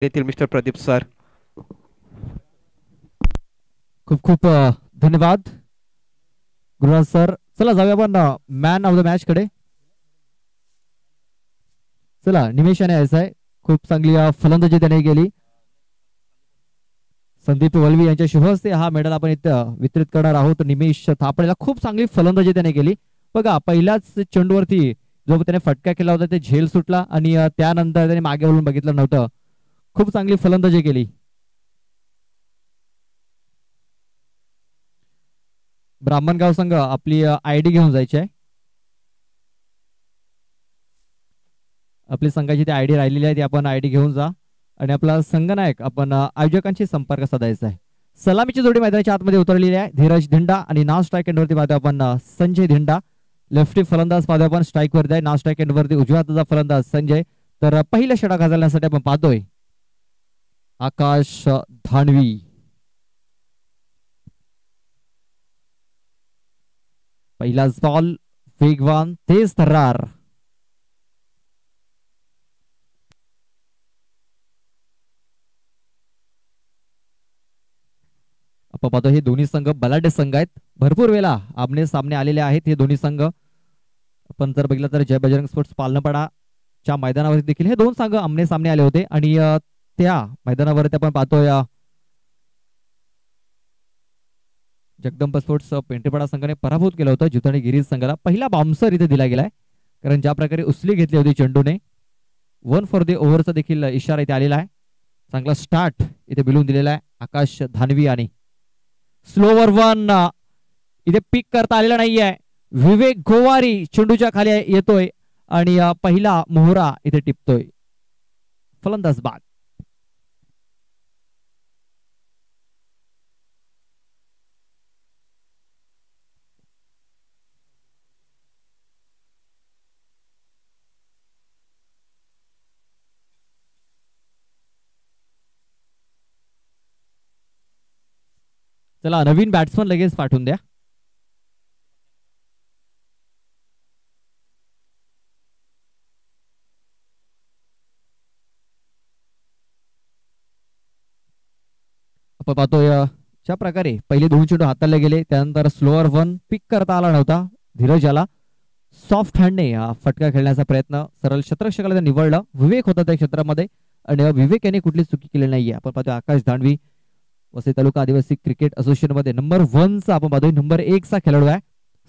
येथील mister Pradeep sir. खूप खूप धन्यवाद गुरुराज सर. चला जाऊया आपण मॅन ऑफ द मॅच कडे. चला निमेश याने यायचं आहे. खूप चांगली फलंदाजी त्याने केली. संदीप वल्वी यांच्या शुभ हस्ते हा मेडल आपण इथं वितरित करणार आहोत. निमेश थापडेला खूप चांगली फलंदाजी त्याने केली. बघा पहिल्याच चेंडूवरती जो त्याने फटका केला होता ते झेल सुटला आणि त्यानंतर त्याने मागे वळून बघितलं नव्हतं. खूप चांगली फलंदाजी केली. ब्राह्मणगाव संघ आपली आयडी घेऊन जायची आहे. आपली संघाची ती आयडी राहिलेली आहे ती आपण आयडी घेऊन जा आणि आपला संघनायक आपण आयोजकांशी संपर्क साधायचा आहे. सलामीची जोडी मैदानाच्या आतमध्ये उतरलेली आहे. धीरज धिंडा आणि नॉन स्ट्राईक एंडवरती पाहतो आपण संजय धिंडा. लेफ्टी फलंदाज पाहतो आपण स्ट्राईक वरती आहे. नॉन स्ट्राईक एंडवरती उजव्या हाताचा फलंदाज संजय. तर पहिला षटक घालण्यासाठी आपण पाहतोय आकाश धानवी. पहिलाच बॉल वेगवान तेज तर्रार. आपण पाहतो हे दोन्ही संघ बलाढ्य संघ आहेत. भरपूर वेळा आमने सामने आलेले आहेत हे दोन्ही संघ. आपण जर बघितलं तर जय बजरंग स्पोर्ट्स पालनपाडाच्या मैदानावरती देखील हे दोन संघ आमने सामने आले होते आणि त्या मैदानावरती आपण पाहतोय जगदंब स्पोर्ट्स पेंटेपाडा संघाने पराभूत केलं होतं जिथाणी गिरीज संघाला. पहिला बाउन्सर इथे दिला गेलाय कारण ज्या प्रकारे उचली घेतली होती चेंडूने 1 फॉर द ओव्हरचा देखील इशारा इथे आलेला आहे. चांगला स्टार्ट इथे मिळून दिलेला आहे आकाश धानवी आणि स्लोवर वन इथे पिक करता आलेला नाहीये. विवेक गोवारी चेंडूच्या खाली येतोय आणि पहिला मोहरा इथे टिपतोय. फलंदाज बाद. चला नवीन बॅट्समन लगेच पाठवून द्या. आपण पाहतोय ज्या प्रकारे पहिले दोन चेंडू हाताळले गेले त्यानंतर स्लोअर वन पिक करता आला नव्हता धीरज याला. सॉफ्ट हँडने फटका खेळण्याचा प्रयत्न सरळ क्षेत्ररक्षकाला निवडलं. विवेक होता त्या क्षेत्रामध्ये आणि विवेक याने कुठली चुकी केली नाहीये. आपण पाहतोय आकाश धानवी वसई तालुका आदिवासी क्रिकेट असोसिएशन मध्ये नंबर 1 चा आपण पाहतोय नंबर 1 चा खेळाडू आहे.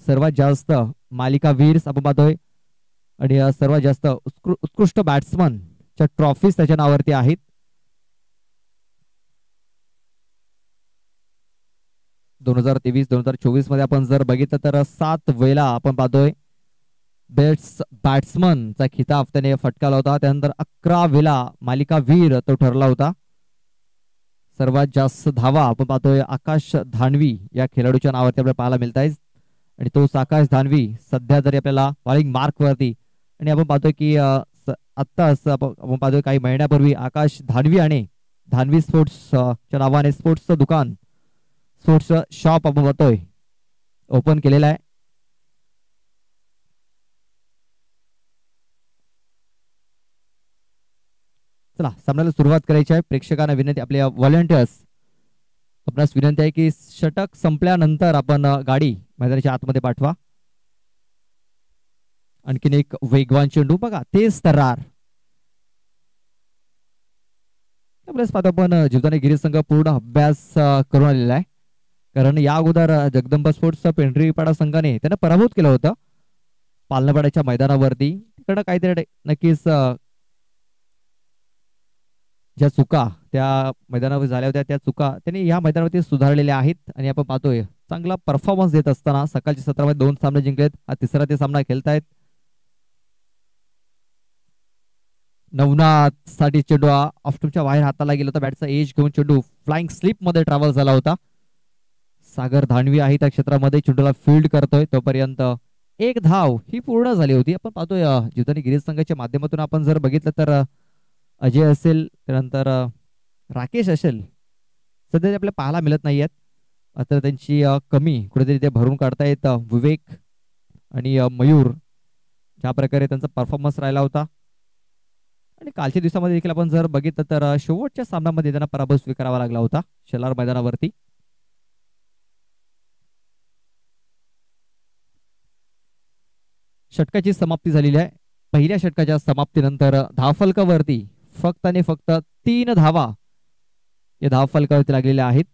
सर्वात जास्त मालिका वीर्स आपण पाहतोय आणि सर्वात जास्त उत्कृष्ट बॅट्समनच्या ट्रॉफीज त्याच्या नावावरती आहेत. दोन 2023-2024 मध्ये आपण जर बघितलं तर 7 वेळा आपण पाहतोय बेस्ट बॅट्समनचा खिताब त्याने फटकावला होता. त्यानंतर 11 वेळा मालिका वीर तो ठरला होता. सर्वात जास्त धावा आपण पाहतोय आकाश धानवी या खेळाडूच्या नावावरती आपल्याला पाहायला मिळत आहे आणि तोच आकाश धानवी सध्या तरी आपल्याला बॉलिंग मार्क वरती. आणि आपण पाहतोय की आत्ताच आपण पाहतोय काही महिन्यापूर्वी आकाश धानवी आणि धानवी स्पोर्ट्सच्या नावाने स्पोर्ट्सचं दुकान स्पोर्ट्स शॉप आपण पाहतोय ओपन केलेला आहे. चला सामन्याला सुरुवात करायची आहे. प्रेक्षकांना विनंती आपल्या व्हॉलंटियर्स आपणास विनंती आहे की षटक संपल्यानंतर आपण गाडी मैदानाच्या आतमध्ये पाठवा. आणखीन एक वेगवान चेंडू बघा तेज तर्रार. पाहतो आपण जीवदानी गिरीज संघ पूर्ण अभ्यास करून आलेला आहे कारण या अगोदर जगदंब स्पोर्ट्स पेंढरीपाडा संघाने त्यांना पराभूत केलं होतं पालनपाड्याच्या मैदानावरती. तिकडं काहीतरी नक्कीच ज्या चुका त्या मैदानावर झाल्या होत्या त्या चुका त्यांनी या मैदानावरती सुधारलेल्या आहेत आणि आपण पाहतोय चांगला परफॉर्मन्स देत असताना सकाळच्या सत्रामध्ये 2 सामने जिंकलेत. हा तिसरा ते सामना खेळतायत. नवनाथ साठी चेंडू ऑफस्टूमच्या बाहेर हाताला गेला होता. बॅटचा एज घेऊन चेंडू फ्लाइंग स्लिप मध्ये ट्रॅव्हल झाला होता. सागर धानवी आहे त्या क्षेत्रामध्ये चेंडूला फील्ड करतोय. तोपर्यंत एक धाव ही पूर्ण झाली होती. आपण पाहतोय जीवदानी गिरीज संघाच्या माध्यमातून आपण जर बघितलं तर अजय असेल त्यानंतर राकेश असेल सध्या आपल्याला पाहायला मिळत नाहीयेत. आता त्यांची कमी कुठेतरी ते भरून काढतायत विवेक आणि मयूर ज्या प्रकारे त्यांचा परफॉर्मन्स राहिला होता आणि कालच्या दिवसामध्ये देखील आपण जर बघितलं तर शेवटच्या सामन्यामध्ये त्यांना पराभव स्वीकारावा लागला होता शेलार मैदानावरती. षटकाची समाप्ती झालेली आहे. पहिल्या षटकाच्या समाप्तीनंतर धावफलकावरती फक्त आणि फक्त 3 धावा या धावफलकावरती लागलेल्या आहेत.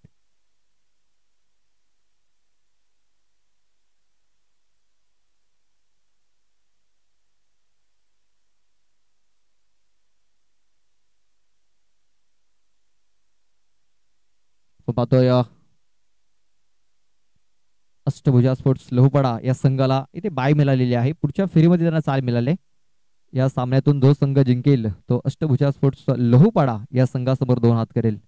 पाहतोय अष्टभुजा स्पोर्ट्स लोहपाडा या संघाला इथे बाय मिळालेली आहे. पुढच्या फेरीमध्ये त्यांना चाल मिळाले. या सामन्यातून जो संघ जिंकेल तो अष्टभुजा स्पोर्ट्स लोहपाडा या संघासमोर 2 हात करेल.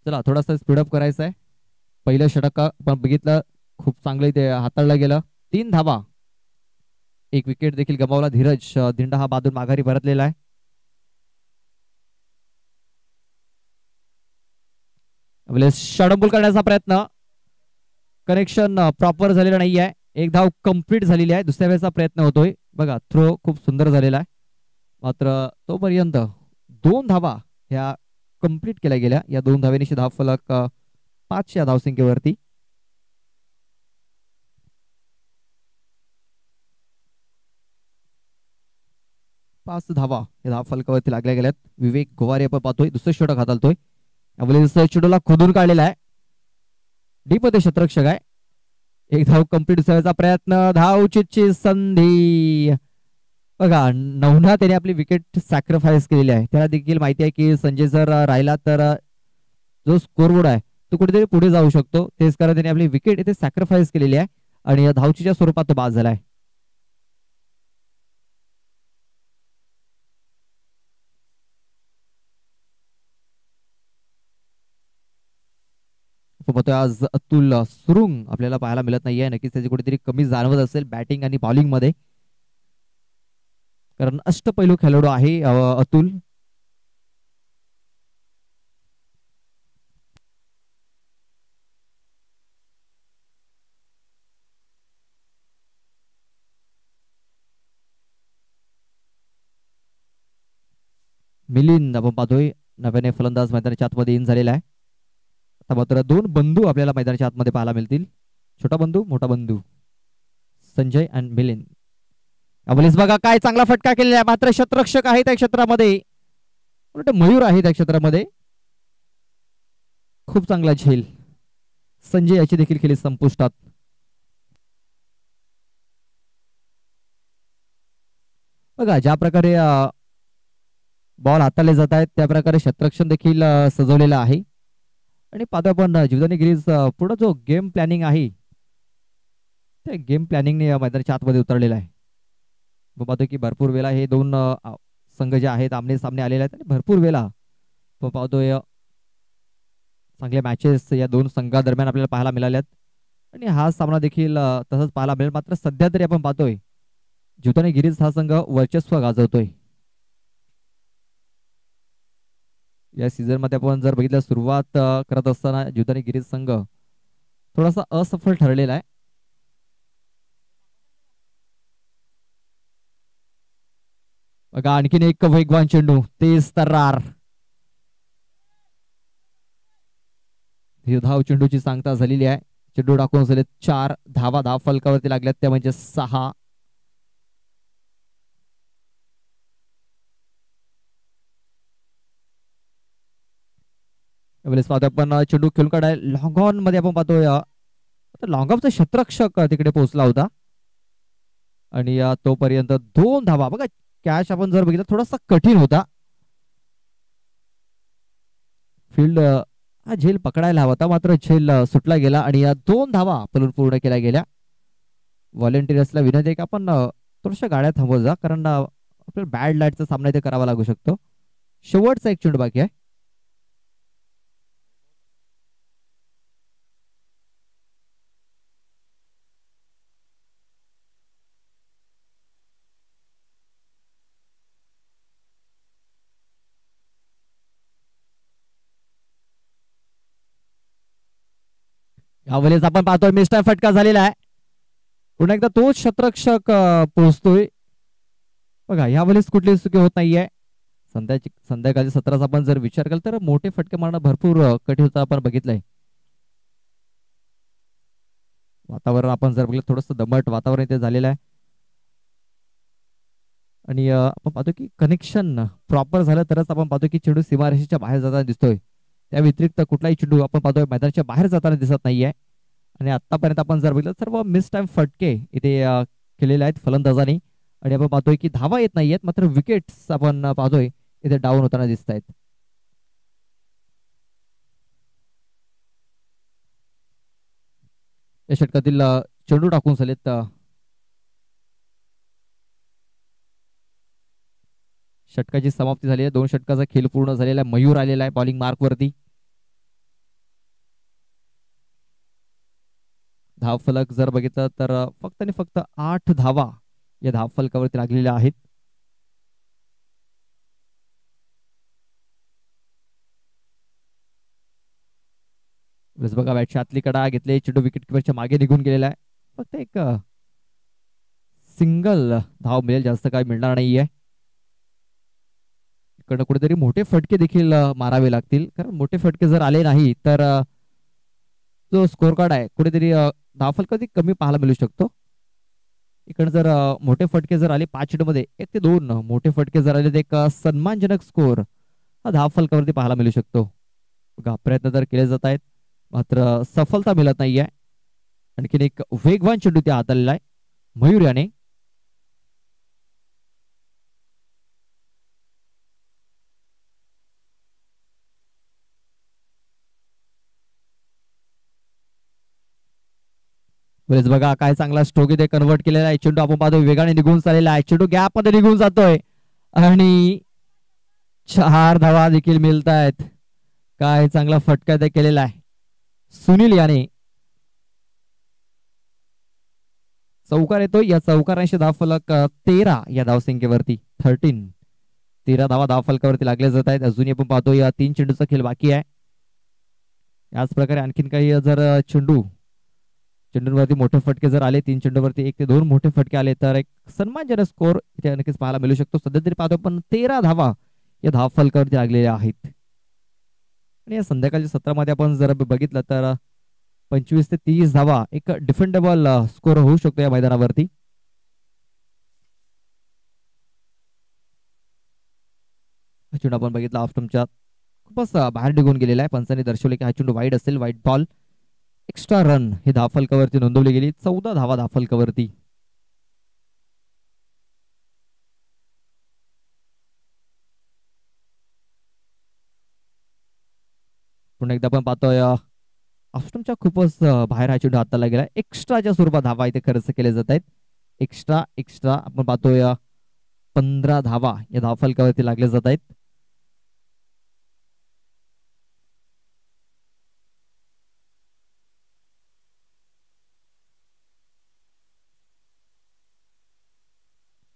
चला थोडासा स्पीडअप करायचा आहे. पहिलं षटक आपण बघितलं, खूप चांगलं इथे हाताळलं गेलं. 3 धावा, 1 विकेट देखील गमावला. धीरज दिंडा हा बाजून माघारी परतलेला आहे. षडंबूल करण्याचा प्रयत्न, कनेक्शन प्रॉपर झालेलं नाही आहे. 1 धाव कंप्लीट झालेली आहे. दुसऱ्या वेळेचा प्रयत्न होतोय बघा. थ्रो खूप सुंदर झालेला आहे, मात्र तोपर्यंत 2 धावा ह्या कंप्लीट केल्या गेल्या. या 2 धावेनिशी धाव फलक 5 या धावसंख्येवरती. पाच धावा या धाव फलकावरती लागल्या गेल्यात. विवेक गोवारे आपण पाहतोय दुसरं षटक हाताळतोय. चेंडूला खोदून काढलेला आहे. डीप मध्ये क्षेत्ररक्षक आहे. 1 धाव कंप्लीट करायचा प्रयत्न, धावचीतची संधी बघा. नवना त्याने आपली विकेट सॅक्रिफाईस केलेली आहे. त्याला देखील माहिती आहे की संजय जर राहिला तर जो स्कोरबोर्ड आहे तो कुठेतरी पुढे जाऊ शकतो. तेच कारण त्याने आपली विकेट इथे सॅक्रिफाईस केलेली आहे आणि या धावचीच्या स्वरूपात तो बाद झालाय. आज अतुल सुरुंग आपल्याला पाहायला मिळत नाहीये. नक्कीच त्याची कुठेतरी कमी जाणवत असेल बॅटिंग आणि बॉलिंग मध्ये, कारण अष्टपैलू खेळाडू आहे अतुल. मिलिंद आपण पाहतोय नव्याने फलंदाज मैदानाच्या आतमध्ये इन झालेला आहे. आता मात्र 2 बंधू आपल्याला मैदानाच्या आतमध्ये पाहायला मिळतील. छोटा बंधू, मोठा बंधू, संजय आणि मिलिंद. बघा काय चांगला फटका केलेला आहे. मात्र क्षेत्ररक्षक आहे त्या क्षेत्रामध्ये, मयूर आहे त्या क्षेत्रामध्ये. खूप चांगला झेल. संजय याची देखील खेळी संपुष्टात. बघा ज्या प्रकारे बॉल हाताळले जात आहेत त्या प्रकारे क्षेत्ररक्षण देखील सजवलेलं आहे. आणि पाहतो आपण जीवदानी गिरीज पुढे जो गेम प्लॅनिंग आहे त्या गेम प्लॅनिंगने मैदानाच्या आतमध्ये उतरलेला आहे. पाहतो की भरपूर वेळा हे 2 संघ जे आहेत आमने सामने आलेले आहेत आणि भरपूर वेळा पाहतोय चांगल्या मॅचेस या 2 संघादरम्यान आपल्याला पाहायला मिळाल्यात आणि हा सामना देखील तसंच पाहायला मिळेल. मात्र सध्या तरी आपण पाहतोय जीवदानी गिरीज हा संघ वर्चस्व गाजवतोय. या सीझन मध्ये आपण जर बघितलं सुरुवात करत असताना जीवदानी गिरीज संघ थोडासा असफल ठरलेला आहे. बघा आणखीन एक वेगवान चेंडू, तेज तर्रार. धाव चेंडूची सांगता झालेली आहे. चेंडू टाकून झाले 4 धावा धाव फलकावरती लागल्यात त्या म्हणजे 6. आपण चेंडू खेळून काढाय लॉंग ऑन मध्ये आपण पाहतोय लॉंग ऑफचा क्षेत्ररक्षक तिकडे पोहोचला होता आणि तोपर्यंत 2 धावा. बघा कॅच आपण जर बघितलं थोडासा कठीण होता. फील्ड हा झेल पकडायला हवा होता, मात्र झेल सुटला गेला आणि या 2 धावा पूर्ण केल्या गेल्या. व्हॉलेंटियर्सला विनंती आहे की आपण थोड्याशा गाड्या थांबवत जा, कारण आपल्याला बॅड लाईटचा सामना इथे करावा लागू शकतो. शेवटचा एक चेंडू बाकी आहे. यावेळेस आपण पाहतोय मिस्टर फटका झालेला आहे. पुन्हा एकदा तोच शतरक्षक पोहोचतोय. बघा यावेळेस कुठली चुकी होत नाहीये. संध्याकाळी सत्राचा आपण जर विचार केला तर मोठे फटके मारणं भरपूर कठीण होतं आपण बघितलंय. वातावरण आपण जर बघितलं थोडंसं दमट वातावरण इथे झालेलं आहे. आणि आपण पाहतो की कनेक्शन प्रॉपर झालं तरच आपण पाहतो की चेंडू सीमारेषेच्या बाहेर जाताना दिसतोय. त्या व्यतिरिक्त कुठलाही चेंडू आपण पाहतोय मैदानाच्या बाहेर जाताना दिसत नाहीये. आणि आतापर्यंत आपण जर बघितलं सर्व मिस टाइम फटके इथे केलेले आहेत फलंदाजांनी. आणि आपण पाहतोय की धावा येत नाहीयेत मात्र विकेट्स आपण पाहतोय इथे डाऊन होताना दिसत आहेत. या षटकातील चेंडू टाकून झालेत. षटकाची समाप्ती झाली आहे. 2 षटकाचा खेळ पूर्ण झालेला आहे. मयूर आलेला आहे बॉलिंग मार्क वरती. धाव फलक जर बघितलं तर फक्त आणि फक्त 8 धावा या धाव फलकावरती लागलेल्या आहेत. बघा बॅटच्या आतली कडा घेतले. चेंडू विकेट किपरच्या मागे निघून गेलेला आहे. फक्त एक सिंगल धाव मिळेल, जास्त काय मिळणार नाहीये. इकडनं कुठेतरी मोठे फटके देखील मारावे लागतील, कारण मोठे फटके जर आले नाही तर जो स्कोर कार्ड आहे कुठेतरी धावफल कधी कमी पाहायला मिळू शकतो. इकडे जर मोठे फटके जर आले 5 चेंडूमध्ये 1 ते 2 मोठे फटके जर आले तर एक सन्मानजनक स्कोर हा धावफलकावरती पाहायला मिळू शकतो. बघा प्रयत्न तर केले जात आहेत मात्र सफलता मिळत नाहीये. आणखीन एक वेगवान चेंडू त्या हाताळलेला आहे मयूर याने. बरेच बघा काय चांगला स्ट्रोक इथे कन्वर्ट केलेला आहे. चेंडू आपण पाहतोय वेगाने निघून चाललेला आहे. चेंडू गॅप मध्ये निघून जातोय आणि 4 धावा देखील मिळत आहेत. काय चांगला फटका ते केलेला आहे सुनील याने. चौकार येतो. या चौकारांशी धावफलक 13 या धावसंख्येवरती 13 धावा धावफलकावरती लागले जात आहेत. अजूनही आपण पाहतो या 3 चेंडूचा खेळ बाकी आहे. याच प्रकारे आणखीन काही जर चेंडूंवरती मोठे फटके जर आले 3 चेंडूवरती 1 ते 2 मोठे फटके आले तर एक सन्मानजनक स्कोर इथे नक्कीच पाहायला मिळू शकतो. सध्या तरी पाहतो पण 13 धावा या धावफलकावरती लागलेल्या आहेत. आणि या संध्याकाळच्या सत्रामध्ये आपण जर बघितलं तर 25 ते 30 धावा एक डिफेंडेबल स्कोर होऊ शकतो या मैदानावरती. चेंडू आपण बघितला ऑफ स्टंपच्या खूपच बाहेर निघून गेलेला आहे. पंचांनी दर्शवले की हा चेंडू वाईड असेल. वाईट बॉल. एक्स्ट्रा रन हे धावफलकावरती नोंदवली गेली. 14 धावा धावफलकावरती. पुन्हा एकदा आपण पाहतोय ऑफस्टमच्या खूपच बाहेर हा चेंडू हाताला गेला. एक्स्ट्राच्या स्वरूपात धावा इथे खर्च केले जात आहेत. एक्स्ट्रा आपण पाहतोय 15 धावा या धावफलकावरती लागले जात आहेत.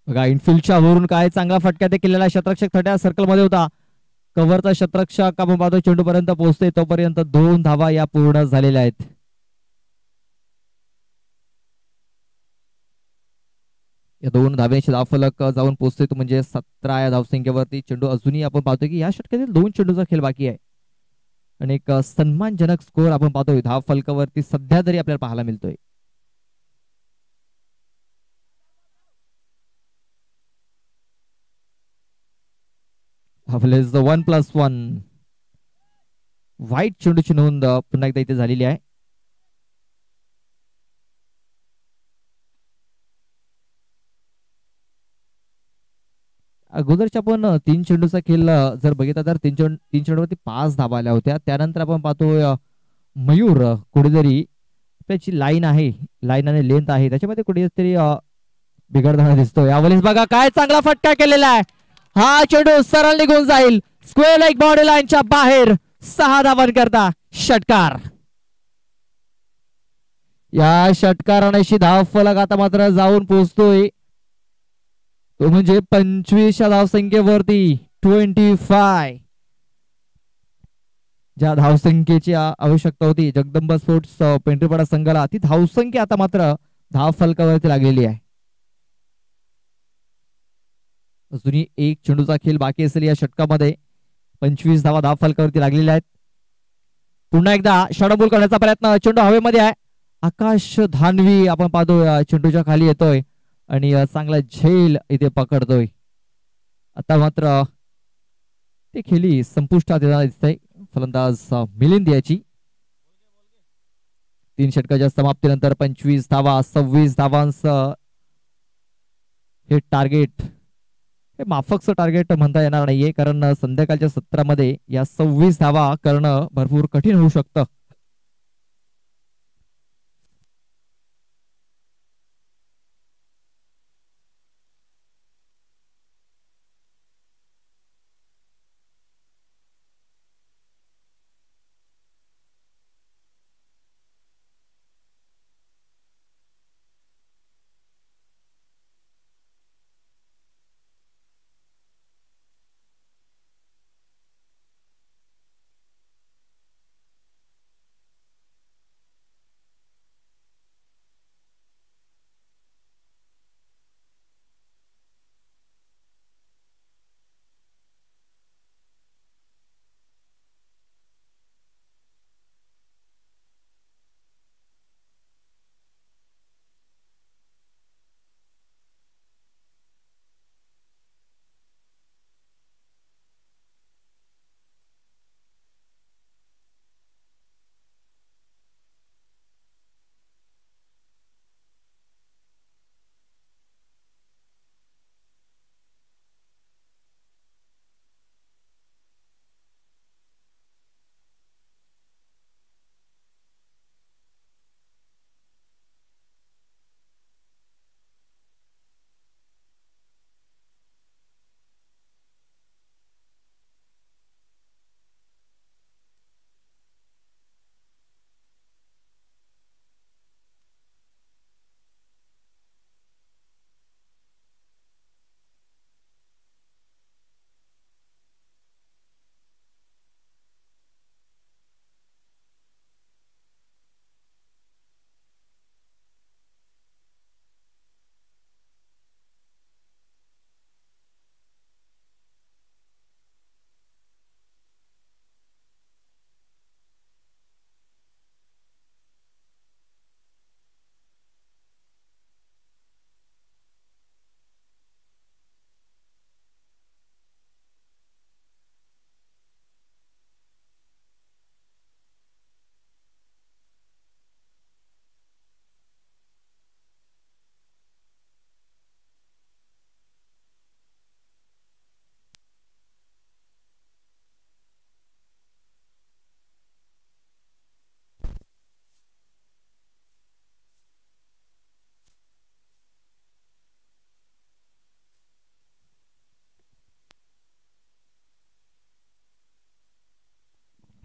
बघा इनफिल्डच्या वरून काय चांगला फटका ते केलेला. शतरक्षक थर्ड्या सर्कल मध्ये होता. कव्हरचा शतरक्षक आपण पाहतो चेंडू पर्यंत पोहोचते तोपर्यंत 2 धावा या पूर्ण झालेल्या आहेत. या 2 धाव्यांशी धावफलक जाऊन पोहोचते तो म्हणजे 17 या धावसंख्येवरती. चेंडू अजूनही आपण पाहतोय की या षटकातील 2 चेंडूचा खेळ बाकी आहे आणि एक सन्मानजनक स्कोर आपण पाहतोय धावफलकावरती सध्या तरी आपल्याला पाहायला मिळतोय. आपले 1+1 व्हाईट चेंडूची नोंद पुन्हा एकदा इथे झालेली आहे. अगोदरच्या आपण 3 चेंडूचा खेळ जर बघितला तर 3 चेंडूवरती 5 धावा आल्या होत्या. त्यानंतर आपण पाहतोय मयूर कुठेतरी त्याची लाईन आहे, लाईन आणि लेंथ आहे त्याच्यामध्ये कुठेतरी बिघडताना दिसतोय. यावेळेस बघा काय चांगला फटका केलेला आहे. हा चेंडू सरळ निघून जाईल स्क्वेअर लाईक बाउंड्री लाईनच्या बाहेर. 6 धावांकरता षटकार. या षटकारानेशी धावफलक आता मात्र जाऊन पोहोचतोय तो म्हणजे 25 धावसंख्येवरती 25. ज्या धावसंख्येची आवश्यकता होती जगदंबा स्पोर्ट्स पेंढरीपाडा संघाला, ती धावसंख्या आता मात्र धाव फलकावरती लागलेली आहे. अजूनही एक चेंडूचा खेळ बाकी असेल या षटकामध्ये. 25 धावा धाव फलकावरती लागलेल्या आहेत. पुन्हा एकदा षटबोल करण्याचा प्रयत्न, चेंडू हवेमध्ये आहे. आकाश धानवी आपण पाहतो चेंडूच्या खाली येतोय आणि चांगला झेल इथे पकडतोय. आता मात्र ते खेळी संपुष्टात येताना दिसतंय फलंदाज मिलिंद याची. 3 षटकाच्या समाप्तीनंतर 25 धावा 26 धावांचं हे टार्गेट, हे माफकचं टार्गेट म्हणता येणार नाहीये, कारण संध्याकाळच्या सत्रामध्ये या 26 धावा करणं भरपूर कठीण होऊ शकतं.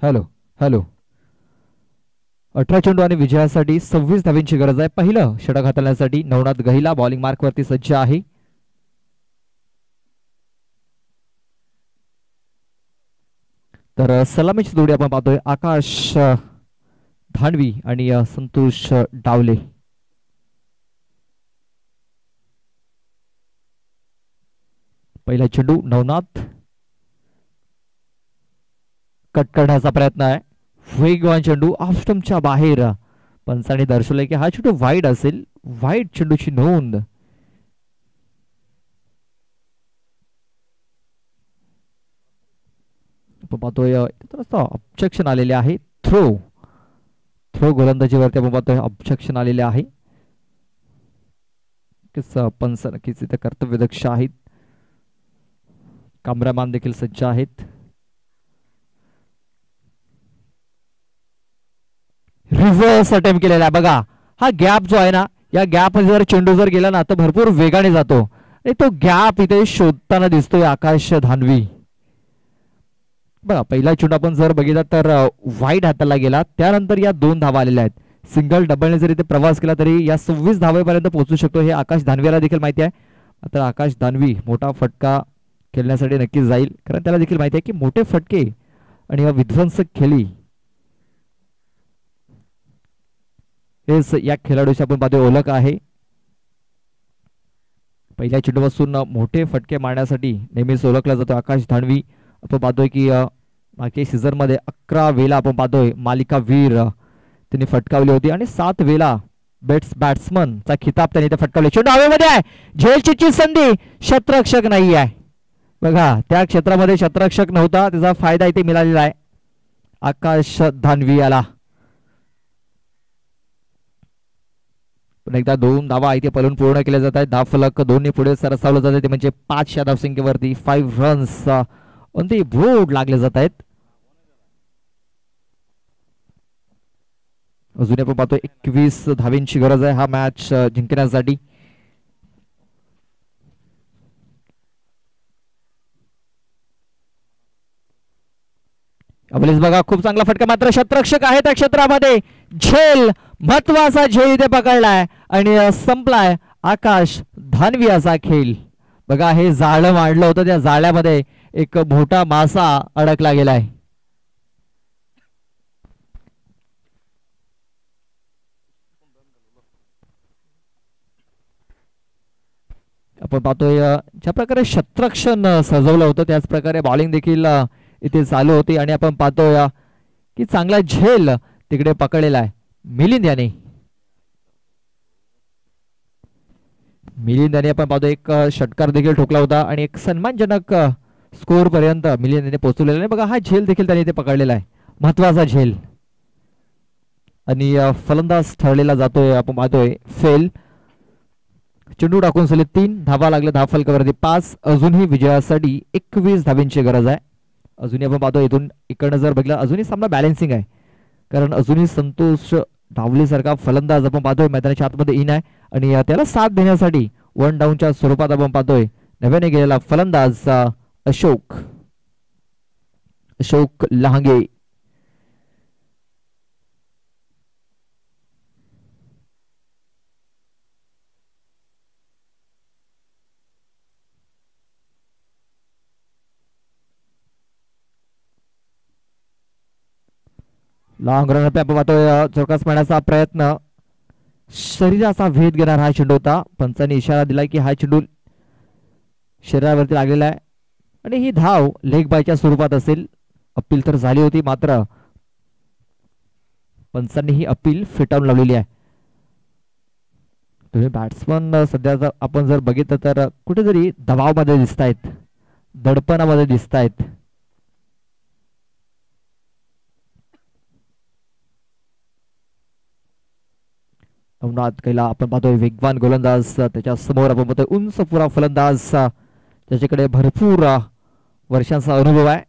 हॅलो हॅलो 18 चेंडू आणि विजयासाठी 26 धावांची गरज आहे. पहिलं षटक हाताळण्यासाठी नवनाथ गहिला बॉलिंग मार्कवरती सज्ज आहे. तर सलामीची जोडी आपण पाहतोय आकाश धानवी आणि संतोष डावले. पहिला चेंडू नवनाथ, कट करण्याचा प्रयत्न आहे. वेगवान चेंडू ऑफ स्टंपच्या बाहेर. पंचाने दर्शवले की हा चेंडू वाईड असेल. वाईड चेंडूची नोंद. पाहतोय ऑब्जेक्शन आलेले आहे. थ्रो गोलंदाजीवरती आपण पाहतोय ऑब्जेक्शन आलेले आहे. पंच नक्कीच इथे कर्तव्यदक्ष आहेत. कॅमेरामॅन देखील सज्ज आहेत. रिव्हर्स अटेम्प्ट केलेला आहे बघा. हा गॅप जो आहे ना, या गॅप मध्ये जर चेंडू जर गेला ना तर भरपूर वेगाने जातो आणि तो गॅप इथे शोधताना दिसतोय आकाश धानवी. बघा पहिला चेंडू आपण जर बघितला तर वाईड हाताला गेला. त्यानंतर या 2 धावा आलेल्या आहेत. सिंगल डबलने जर इथे प्रवास केला तरी या 26 धावेपर्यंत पोहोचू शकतो हे आकाश धानवीला देखील माहिती आहे. मात्र आकाश धानवी मोठा फटका खेळण्यासाठी नक्कीच जाईल, कारण त्याला देखील माहिती आहे की मोठे फटके आणि विध्वंसक खेळी हेच या खेळाडूची आपण पाहतोय ओळख आहे. पहिल्या चेंडूपासून मोठे फटके मारण्यासाठी नेहमीच ओळखला जातो आकाश धानवी. आपण पाहतोय की मागच्या सीझन मध्ये 11 वेळा आपण पाहतोय मालिका वीर त्यांनी फटकावली होती आणि 7 वेळा बॅट्समन चा खिताब त्यांनी ते फटकावले. चेंडू हवेमध्ये आहे, झेलची संधी, शतरक्षक नाही आहे. बघा त्या क्षेत्रामध्ये शतरक्षक नव्हता, त्याचा फायदा इथे मिळालेला आहे आकाश धानवी याला. एकदा 2 धावा इथे पळून पूर्ण केल्या जात आहेत. धावफलक 2 पुढे सरसावलं जात आहे, ते म्हणजे 5 या धावसंख्येवरती 5 रन्स ऑन दी बोर्ड लागले जात आहेत. अजून आपण पाहतो 21 धावींची गरज आहे हा मॅच जिंकण्यासाठी. बघा खूप चांगला फटका, मात्र शतरक्षक आहे त्या क्षेत्रामध्ये. झेल, महत्वाचा झेल इथे पकडलाय आणि संपलाय आकाश धानवी असा खेळ. बघा हे जाळं मांडलं होतं, त्या जाळ्यामध्ये एक मोठा मासा अडकला गेलाय. आपण पाहतोय ज्या प्रकारे शतरक्षण सजवलं होतं त्याच प्रकारे बॉलिंग देखील इथे चालू होती आणि आपण पाहतोय की चांगला झेल तिकडे पकडलेला आहे मिलिंद याने. मिलिंद याने आपण पाहतो एक षटकार देखील ठोकला होता आणि एक सन्मानजनक स्कोर पर्यंत मिलिंद याने पोहोचवलेला आहे. बघा हा झेल देखील त्याने इथे पकडलेला आहे, महत्वाचा झेल. आणि फलंदाज ठरलेला जातोय आपण पाहतोय फेल. चेंडू टाकून सलग 3 धावा लागल्या, धाव फलकावरती 5. अजूनही विजयासाठी 21 धावींची गरज आहे. अजूनही आपण पाहतो इथून इकडनं जर बघितलं अजूनही सामना बॅलन्सिंग आहे, कारण अजूनही संतोष डावले सारखा फलंदाज आपण पाहतोय मैदानाच्या आतमध्ये इन आहे आणि त्याला साथ देण्यासाठी 1 डाऊनच्या स्वरूपात आपण पाहतोय नव्याने गेलेला फलंदाज अशोक लहांगे. लॉंग रन पे आपण पाहतोय चौकास मारण्याचा प्रयत्न, शरीराचा भेद घेणार हा चेंडू होता. पंचांनी इशारा दिला की हा चेंडू शरीरावरती लागलेला आहे आणि ही धाव लेग बायच्या स्वरूपात असेल. अपील तर झाली होती, मात्र पंचांनी ही अपील फेटाळून लावलेली आहे. तुम्ही बॅट्समन सध्या आपण जर बघितलं तर कुठेतरी दबावामध्ये दिसत आहेत, दडपणामध्ये दिसत आहेत. नवनाथ कैला आपण पाहतोय वेगवान गोलंदाज, त्याच्या समोर आपण पाहतोय उंच पुरा फलंदाज, त्याच्याकडे भरपूर वर्षांचा अनुभव आहे,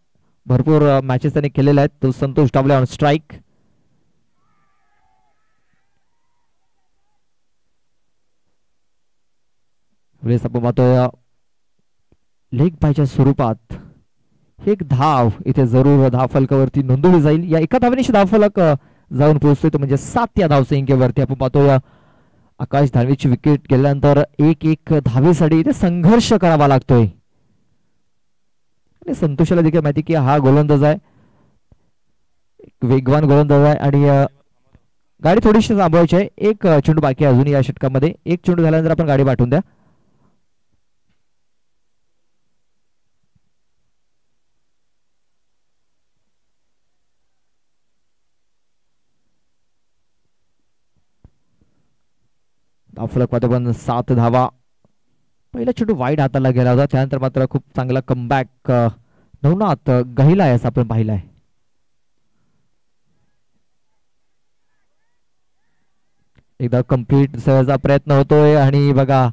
भरपूर मॅचेस त्यांनी केलेले आहेत. तो संतोष डावले ऑन स्ट्राईक. आपण पाहतोय लेग बायच्या स्वरूपात एक धाव इथे जरूर धाव फलकावरती नोंदवली जाईल. या एका धावेने धाव फलक जाऊन पोहोचतोय, तो म्हणजे 7 या धावसंख्येवरती. आपण पाहतोय आकाश धानवीची विकेट गेल्यानंतर 1 धावेसाठी इथे संघर्ष करावा लागतोय. आणि संतोषाला देखील माहिती की हा गोलंदाज आहे, वेगवान गोलंदाज आहे आणि गाडी थोडीशी थांबवायची आहे. 1 चेंडू बाकी आहे अजून या षटकामध्ये. 1 चेंडू झाल्यानंतर आपण गाडी पाठवून द्या. फलक पाहतो पण 7 धावा. पहिला चेंडू वाईड हाताला गेला होता, त्यानंतर मात्र खूप चांगला कमबॅक नवनाथ गहिला आहे असं आपण पाहिलंय. एकदा कम्प्लीट सहजा प्रयत्न होतोय आणि बघा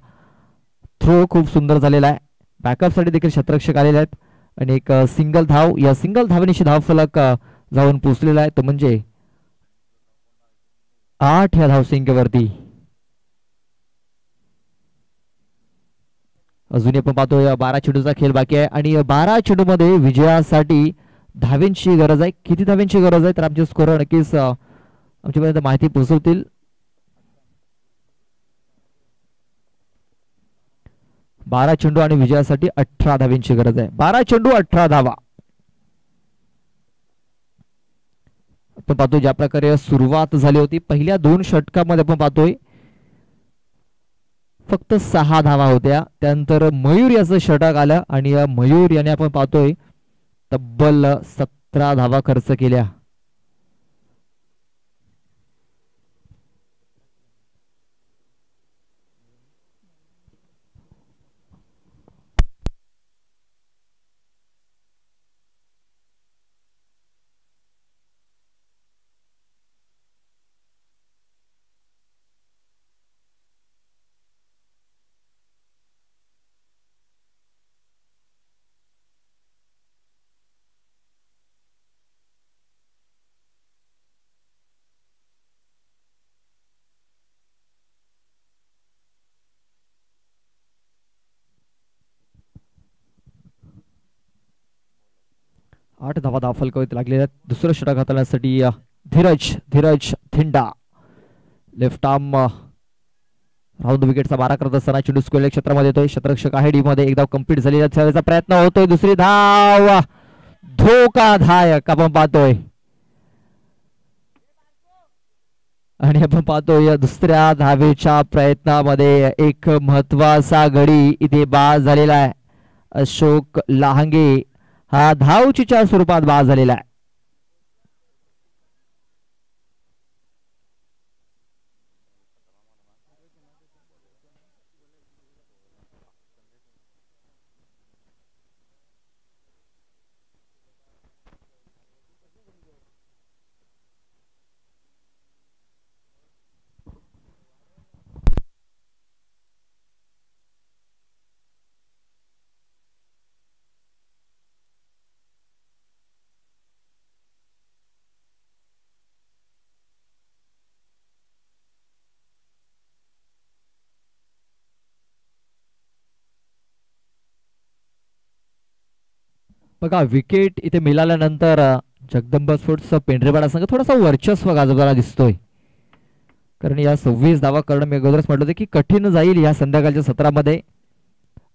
थ्रो खूप सुंदर झालेला आहे. बॅकअप साठी देखील शतरक्षक आलेले आहेत आणि एक सिंगल धाव, या सिंगल धावेनिशी धाव फलक जाऊन पोचलेला आहे, तो म्हणजे 8 या धावसंख्येवरती. अजूनही आपण पाहतोय 12 चेंडूचा खेळ बाकी आहे आणि 12 चेंडू मध्ये विजयासाठी धावेंची गरज आहे. किती धावेंची गरज आहे तर आमचे स्कोर नक्कीच आमच्यापर्यंत माहिती पोहोचवतील. 12 चेंडू आणि विजयासाठी 18 धावेंची गरज आहे. 12 चेंडू 18 धावा. आपण पाहतोय ज्या प्रकारे सुरुवात झाली होती पहिल्या 2 षटकामध्ये आपण पाहतोय फक्त 6 धावा होत्या. त्यानंतर मयूर याचं षटक आलं आणि या मयूर याने आपण पाहतोय तब्बल 17 धावा खर्च केल्या. आठ धावा फलकावत लागलेल्या. दुसरं षटक हाताळण्यासाठी धीरज थिंडा लेफ्ट आर्म राऊंड विकेटचा मारा करत असताना चेंडू स्क्वेअर क्षेत्रामध्ये येतोय. क्षेत्ररक्षक आहे डी मध्ये. एक धाव कंप्लीट झाली. त्याचा प्रयत्न होतोय. दुसरी धाव धोकादायक आपण पाहतोय आणि आपण पाहतोय दुसऱ्या धावेच्या प्रयत्नामध्ये एक महत्वाचा गडी इथे बाद झालेला आहे. अशोक लहांगे हा धावचीच्या स्वरूपात बाद झालेला आहे. बघा विकेट इथे मिळाल्यानंतर जगदंबा स्पोर्ट्स पेंढरेपाडा संघ थोडासा वर्चस्व गाजवताना दिसतोय. कारण या 26 धावा करणं मी अगोदरच म्हटलं होतं की कठीण जाईल या संध्याकाळच्या सत्रामध्ये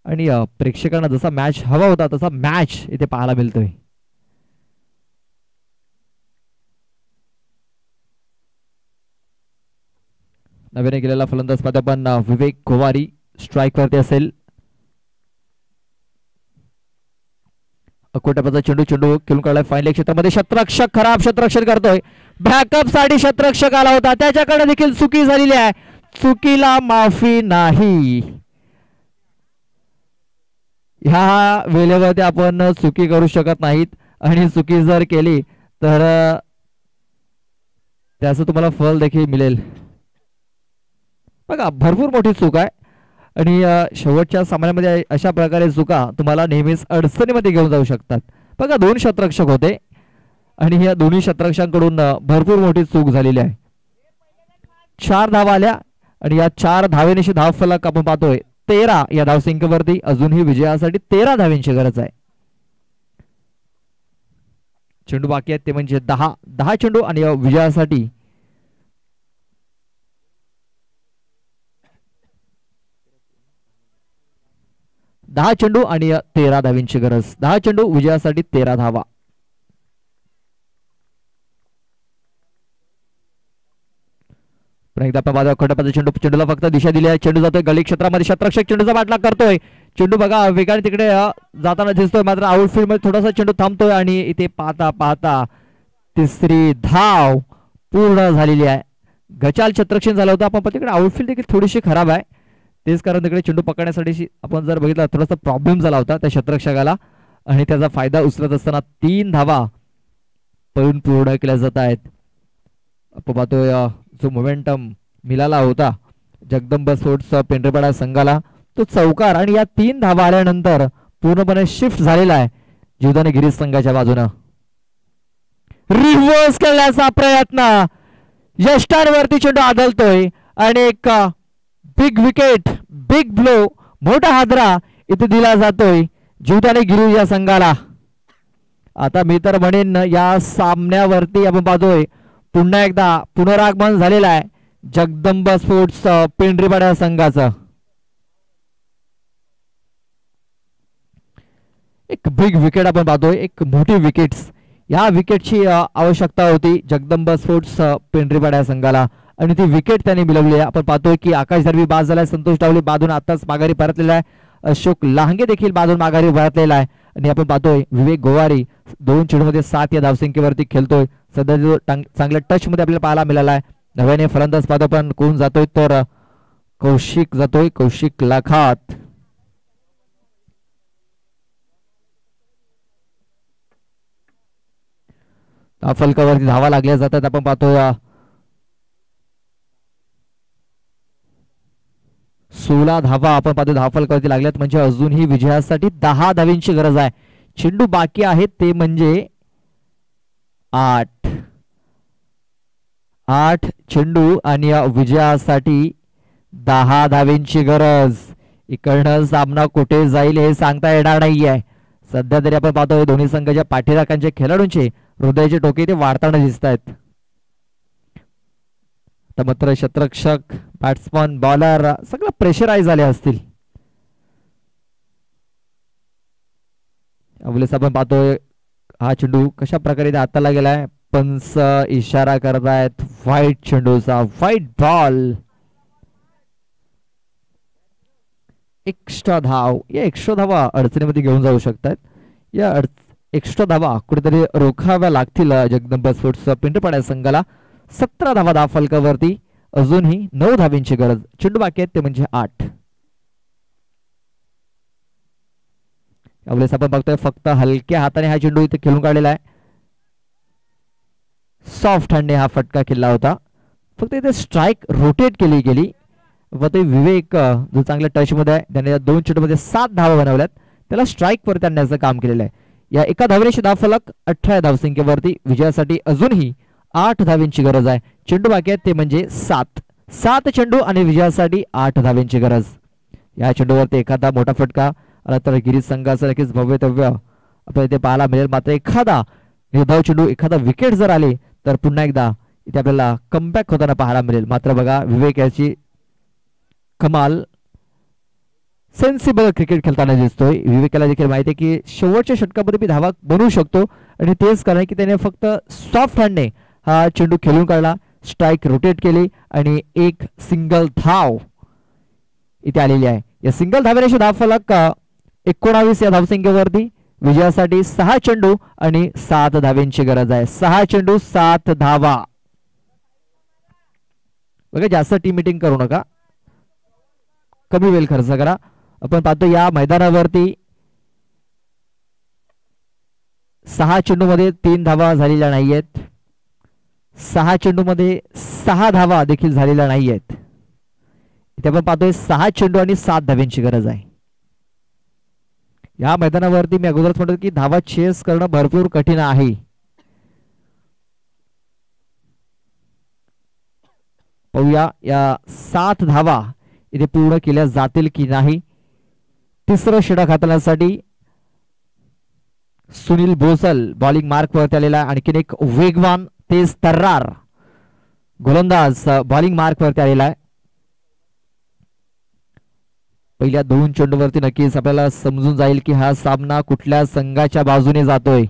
आणि प्रेक्षकांना जसा मॅच हवा होता तसा मॅच इथे पाहायला मिळतोय. नव्याने गेलेला फलंदाज पाहतो आपण विवेक गोवारी स्ट्राईक वरती असेल. अकोट्याचा चेंडू खेळून काढलाय फायनल क्षेत्रामध्ये. क्षेत्ररक्षक खराब क्षेत्ररक्षण करतोय. बॅकअप साठी क्षेत्ररक्षक आला होता त्याच्याकडे देखील चुकी झालेली आहे. चुकीला माफी नाही. ह्या वेळेवरती आपण चुकी करू शकत नाहीत आणि चुकी जर केली तर त्याचं तुम्हाला फल देखील मिळेल. बघा भरपूर मोठी चूक आहे आणि शेवटच्या सामन्यामध्ये अशा प्रकारे चुका तुम्हाला नेहमीच अडचणीमध्ये घेऊन जाऊ शकतात. बघा 2 क्षेत्ररक्षक होते आणि या दोन्ही क्षेत्ररक्षकांकडून भरपूर मोठी चूक झालेली आहे. 4 धावा आल्या आणि या 4 धावेनिशी धाव फलक आपण पाहतोय 13 या धावसंख्येवरती. अजूनही विजयासाठी 13 धाव्यांची गरज आहे. चेंडू बाकी आहेत ते म्हणजे 10 चेंडू आणि विजयासाठी 10 चेंडू आणि 13 धावींची गरज. 10 चेंडू विजयासाठी 13 धावा. एकदा आपण खंडपाचा चेंडूला फक्त दिशा दिली आहे. चेंडू जातोय गली क्षेत्रामध्ये. क्षेत्ररक्षक चेंडूचा पाठलाग करतोय. चेंडू बघा वेगाने तिकडे जाताना दिसतोय मात्र आउटफील्ड मध्ये थोडासा चेंडू थांबतोय आणि इथे पाहता तिसरी धाव पूर्ण झालेली आहे. गचाल क्षेत्ररक्षण झालं होतं आपण तिकडे आउटफील्ड देखील थोडीशी खराब आहे. तेच कारण तिकडे चेंडू पकडण्यासाठी आपण जर बघितलं थोडासा प्रॉब्लेम झाला होता त्या क्षेत्ररक्षकाला आणि त्याचा फायदा उचलत असताना 3 धावा पळून पूर्ण केल्या जात आहेत. आपण पाहतोय जो मोमेंटम मिळाला होता जगदंबा स्पोर्ट्स पेंढरेपाडा संघाला तो चौकार आणि या 3 धावा आल्यानंतर पूर्णपणे शिफ्ट झालेला आहे जीवदानी गिरीश संघाच्या बाजूने. रिव्हर्स करण्याचा प्रयत्न यष्टांवरती चेंडू आदळतोय आणि एक बिग विकेट बिग ब्लो मोठा हादरा इथे दिला जातोय जीवदानी गिरीश या संघाला. आता मी तर म्हणेन या सामन्यावरती आपण पाहतोय पुन्हा एकदा पुनरागमन झालेलं आहे जगदंबा स्पोर्ट्स पेंढरेपाडा संघाचं. एक बिग विकेट आपण पाहतोय. एक मोठी विकेट्स या विकेटची आवश्यकता होती जगदंबा स्पोर्ट्स पेंढरीपाडा या संघाला आणि ती विकेट त्यांनी मिळवली आहे. आपण पाहतोय की आकाश दरवी बाद झालाय, संतोष डावले बादून आताच माघारी परतलेला आहे, अशोक लांगे देखील बाजून माघारी परतलेला आहे आणि आपण पाहतोय विवेक गोवारी 2 चेंडूमध्ये 7 या धावसंख्येवरती खेळतोय. सध्या चांगल्या टच मध्ये आपल्याला पाहायला मिळाला आहे. नव्याने फलंदाज पाहतो पण कोण जातोय तर कौशिक जातोय, कौशिक लाखात. फलकावरती धावा लागल्या जातात. आपण पाहतोय 16 धावा आपण पाहतो धावा फलकावरती लागल्यात म्हणजे अजूनही विजयासाठी 10 धावींची गरज आहे. चेंडू बाकी आहेत ते म्हणजे 8 चेंडू आणि विजयासाठी 10 धावींची गरज. इकडनं सामना कुठे जाईल हे सांगता येणार नाहीये. सध्या तरी आपण पाहतोय दोन्ही संघाच्या पाठीराखांच्या खेळाडूंचे हृदयाचे टोके ते वाढताना दिसत आहेत. मात्र शतरक्षक बॅट्समन बॉलर सगळं प्रेशराईज झाले असतील. अवलेस आपण पाहतोय हा चेंडू कशा प्रकारे हाताला गेलाय. पंच इशारा करतायत व्हाईट चेंडूचा, व्हाईट बॉल. एक्स्ट्रा धाव, या एक्स्ट्रा धावा अडचणीमध्ये घेऊन जाऊ शकतात. या एक्स्ट्रा धावा कुठेतरी रोखाव्या लागतील जगदंबा स्पोर्ट्स पिंटपाडा संघाला. 17 धावा धाव फलकावरती, अजूनही 9 धावींची गरज. चेंडू बाकी आहेत ते म्हणजे 8. यावेळेस आपण बघतोय फक्त हलक्या हाताने हा चेंडू इथे खेळून काढलेला आहे. सॉफ्ट हँडने हा फटका खेळला होता. फक्त इथे स्ट्राईक रोटेट केली गेली. विवेक जो चांगल्या टच मध्ये आहे त्याने 2 चेंडूमध्ये 7 धावा बनवल्यात. त्याला स्ट्राईक वर आणण्याचं काम केलेलं आहे. या एका धावेची धाव फलक 18 धावसंख्येवरती. विजयासाठी अजूनही 8 धावींची गरज आहे. चेंडू बाकी आहेत ते म्हणजे 7 चेंडू आणि विजयासाठी 8 धावींची गरज. या चेंडूवरती एखादा मोठा फटका आला तर गिरीश संघाचं नक्कीच भव्यतव्य आपल्याला इथे पाहायला मिळेल. मात्र एखादा निर्धाव चेंडू, एखादा विकेट जर आले तर पुन्हा एकदा इथे आपल्याला कमबॅक होताना पाहायला मिळेल. मात्र बघा विवेक याची कमाल सेन्सिबल क्रिकेट खेळताना दिसतोय. विवेकाला देखील माहिती आहे की शेवटच्या षटकामध्ये मी धावा बनवू शकतो आणि तेच कारण की त्याने फक्त सॉफ्ट हँडने हा चेंडू खेळून काढला, स्ट्राईक रोटेट केली आणि एक सिंगल धाव इथे आलेली आहे. या सिंगल धावेची धाव फलक 19 या धावसंख्येवरती. विजयासाठी 6 चेंडू आणि 7 धावेंची गरज आहे. 6 चेंडू 7 धावा. बघा जास्त टीम मीटिंग करू नका, कमी वेळ खर्च करा. आपण पाहतो या मैदानावरती 6 चेंडू मध्ये 3 धावा झालेल्या नाहीयेत. 6 चेंडू मध्ये 6 धावा देखील झालेल्या नाहीयेत. इथे आपण पाहतोय 6 चेंडू आणि 7 धाव्यांची गरज आहे. या मैदानावरती मी अगोदरच म्हणतो की धावा चेस करणं भरपूर कठीण आहे. पाहूया या 7 धावा इथे पूर्ण केल्या जातील की नाही. तिसरं षटक हाताळण्यासाठी सुनील भोसल बॉलिंग मार्क वरती आलेला. आणखीन एक वेगवान तेज तर्रार गोलंदाज बॉलिंग मार्क वरती आलेला आहे. पहिल्या 2 चेंडूवरती नक्कीच आपल्याला समजून जाईल की हा सामना कुठल्या संघाच्या बाजूने जातोय.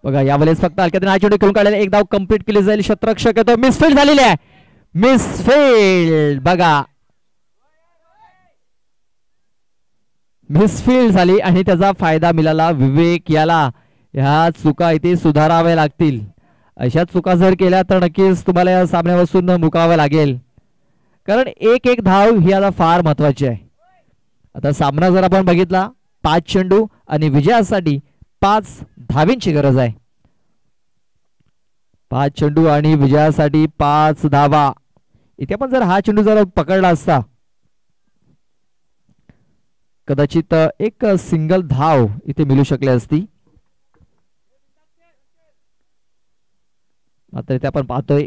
बघा यावेळेस फक्त हलक्यात हा चेंडू खेळून काढलेला. एक धाव कंप्लीट केली जाईल. शतरक्षक येतो, मिसफील्ड झालेली आहे. मिसफील्ड बघा, मिसफील्ड झाली आणि त्याचा फायदा मिळाला विवेक याला. ह्या चुका इथे सुधाराव्या लागतील. अशा चुका जर केल्या तर नक्कीच तुम्हाला या सामन्यापासून मुकावं लागेल, कारण एक धाव ही आता फार महत्वाची आहे. आता सामना जर आपण बघितला 5 चेंडू आणि विजयासाठी 5 धावींची गरज आहे. 5 चेंडू आणि विजयासाठी 5 धावा. इथे आपण जर हा चेंडू जर पकडला असता कदाचित एक सिंगल धाव इथे मिळू शकली असती. मात्र इथे आपण पाहतोय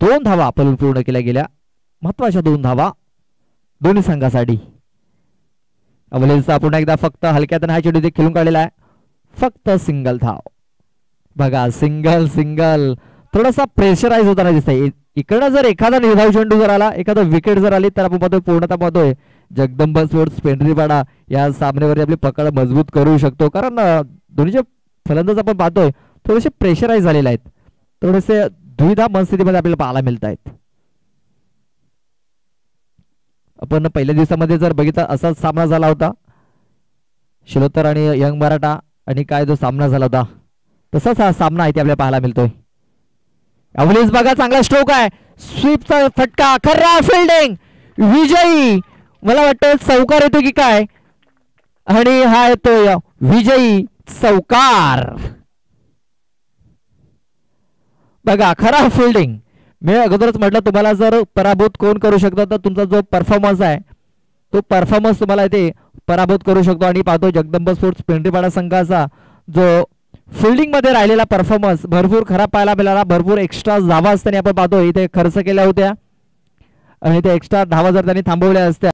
2 धावा पूर्ण केल्या गेल्या. महत्वाच्या 2 धावा दोन्ही संघासाठी. अवलेचा पुन्हा एकदा फक्त हलक्यात हा चेंडू खेळून काढलेला आहे, फक्त सिंगल धाव. बघा सिंगल सिंगल थोडासा प्रेशराईज होताना दिसतंय. इकडं जर एखादा निर्धाव चेंडू जर आला, एखादा विकेट जर आली तर आपण पाहतोय पूर्णतः पाहतोय जगदंबा स्पोर्ट्स पेंढरीपाडा या सामन्यावर आपली पकड मजबूत करू शकतो. कारण दोन्हीचे फलंदाज आपण पाहतोय थोडेसे प्रेशराईज झालेले आहेत, थोडेसे दुविधा मनस्थितीमध्ये आपल्याला पाहायला मिळत आहेत. आपण पहिल्या दिवसामध्ये जर बघितला असाच सामना झाला होता शिलोत्तर आणि यंग मराठा, आणि काय जो सामना झाला होता तसाच हा सामना आहे ते आपल्याला पाहायला मिळतोय. अवलेज बघा चांगला स्ट्रोक आहे, स्वीपचा फटका, खरा फिल्डिंग, विजयी. मला वाटतं चौकार येतो की काय, आणि हा येतोय विजयी चौकार. बघा खरा फिल्डिंग. मी अगोदरच म्हटलं तुम्हाला जर पराभूत कोण करू शकतो तर तुमचा जो परफॉर्मन्स आहे तो परफॉर्मन्स तुम्हाला इथे पराभूत करू शकतो. आणि पाहतो जगदंबा स्पोर्ट्स पेंढरीपाडा संघाचा जो फिल्डिंग मध्ये राहिलेला परफॉर्मन्स भरपूर खराब पाहायला मिळाला. भरपूर एक्स्ट्रा धावा असताना आपण पाहतो इथे खर्च केल्या होत्या, आणि ते एक्स्ट्रा धावा जर त्यांनी थांबवल्या असत्या